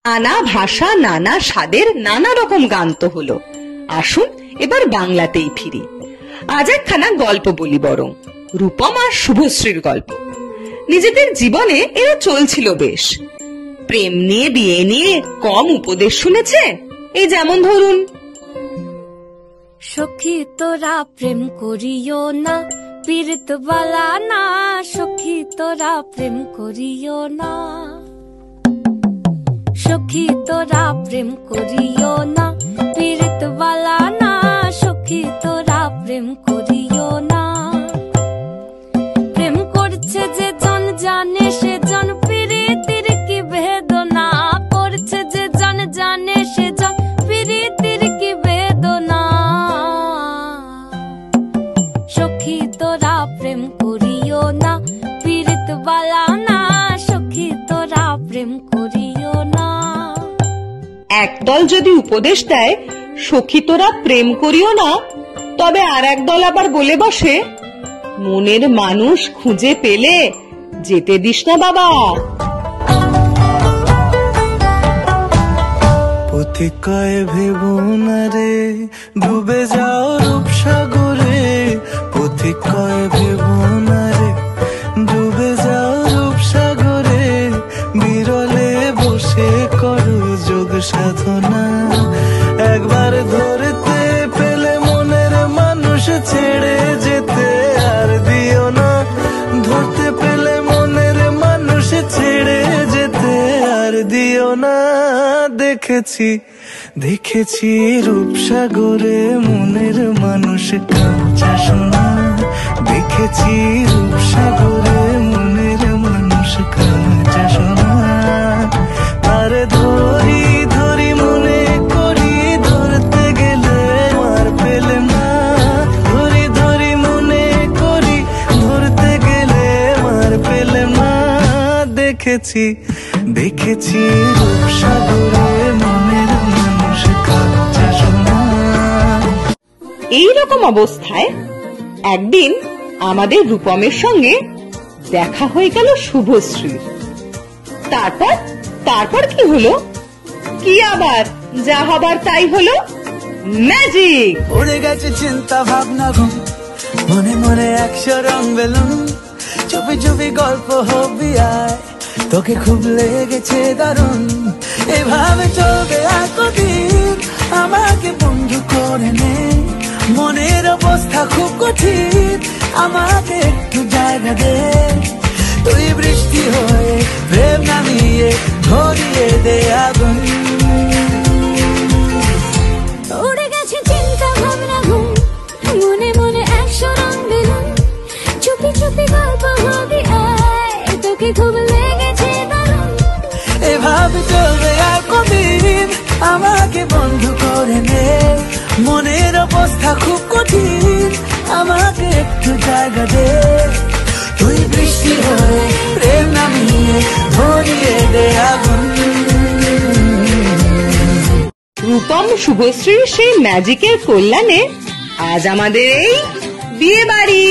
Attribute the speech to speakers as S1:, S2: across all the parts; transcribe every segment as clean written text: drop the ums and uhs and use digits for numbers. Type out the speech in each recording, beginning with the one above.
S1: নানা ভাষা, নানা স্বাদের নানা রকম গান তো হলো। আসুন এবার বাংলাতেই ফিরি। আজ একখানা গল্প বলি, বরং রূপম আর শুভশ্রীর গল্প। নিজেদের জীবনে এরা চলছিল বেশ। প্রেম নিয়ে, বিয়ে নিয়ে কম উপদেশ শুনেছে। এই যেমন ধরুন,
S2: সখী তোরা প্রেম করিও না, পীড়িত বালা না। সখী তোরা প্রেম করিও না, সখী তোরা প্রেম করিও না, পীড়িত বালা না। সখী তোরা প্রেম করিও না। প্রেম করছে যে জন জানে, সে জন পীড়িতের কি বেদনা করছে। যে জন জানে, সে জন পীড়িতের কি বেদনা। সখী তোরা প্রেম করিও না, পীড়িত বালা না। সখী তোরা প্রেম করিও না।
S1: একদল যদি উপদেশ দেয় সখী তোরা প্রেম করিও না, তবে আর একদল আবার বলে বসে, মনের মানুষ খুঁজে পেলে যেতে দিস না বাবা।
S3: পথিকায় ভেবো না রে, ডুবে যাও রূপসাগরে। পথিকায় ভেবো না রে, ডুবে যাও রূপসাগরে। বিরলে বসে করো যোগ সাধনা। একবার ধরতে পেলে মনের মানুষ ছেড়ে যেতে আর দিও না। ধরতে পেলে মনের মানুষ ছেড়ে যেতে আর দিও না। দেখেছি দেখেছি রূপসাগরে মনের মানুষ কাঁচা সোনা। দেখেছি রূপসাগরে মনের মানুষ কাঁচা সোনা। তারে ধরি ধরি মনে করি, ধরতে গেলে আর পেলে না। ধরি ধরি মনে করি, ধরতে গেলে আর পেলে না। দেখেছি দেখেছি রূপসাগরে মনের মানুষ কাঁচা সোনা।
S1: এইরকম অবস্থায় একদিন আমাদের রূপমের সঙ্গে দেখা হয়ে গেল শুভশ্রীর। তারপর তারপর কি হলো? কি আবার যা হবার তাই হলো, ম্যাজিক।
S3: উড়ে গেছে চিন্তা ভাবনা ঘুম, মনে মনে 100 রং বেলুন। চুপি চুপি গল্প হবি আয়, তোকে খুব লেগেছে দারুণ। এভাবে চলবে আর কদিন, আমাকে বন্ধু করে নে। মনের অবস্থা খুব কঠিন, আমাকে একটু জায়গা দে। তুই বৃষ্টি হয়ে প্রেম নামিয়ে ধরিয়ে দে আগুন।
S2: উড়ে গেছে চিন্তা ভাবনা ঘুম, মনে মনে 100 রং বেলুন। চুপি চুপি গল্প হবি আয়, তোকে খুব লেগেছে দারুণ।
S3: এভাবে চলবে আর কদিন, আমাকে বন্ধু করে নে। মনের অবস্থা খুব কঠিন, আমাকে একটু জায়গা দে। তুই বৃষ্টি হয়ে প্রেম নামিয়ে ধরিয়ে দে আগুন।
S1: রূপম শুভশ্রীর সেই ম্যাজিকের কল্যাণে আজ আমাদের এই বিয়ে বাড়ি।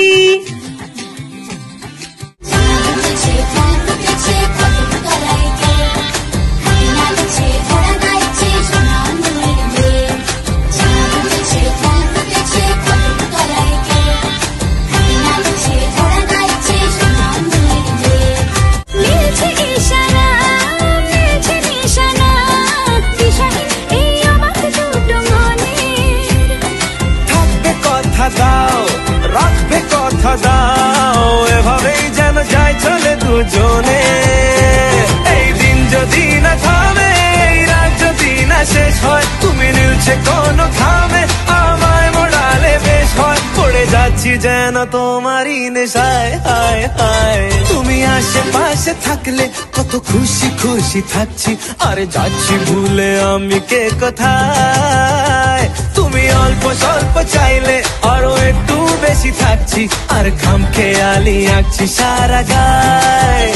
S3: দাও রাখবে কথা দাও, এভাবেই যেন যাই চলে দুজনে। এই দিন যদি না থামে, এই রাত যদি না শেষ হয়, তুমি নিলছে কোনো থামে আমায় মোড়ালে বেশ হয়। পড়ে যাচ্ছি যেন তোমারই নেশায়, হায় হায়। তুমি আশেপাশে থাকলে কত খুশি খুশি থাকছি, আরে যাচ্ছি ভুলে আমি কে কোথায়। তুমি অল্প স্বল্প চাইলে আরো একটু বেশি থাকছি, আর খামখেয়ালি আঁকছি সারা গায়।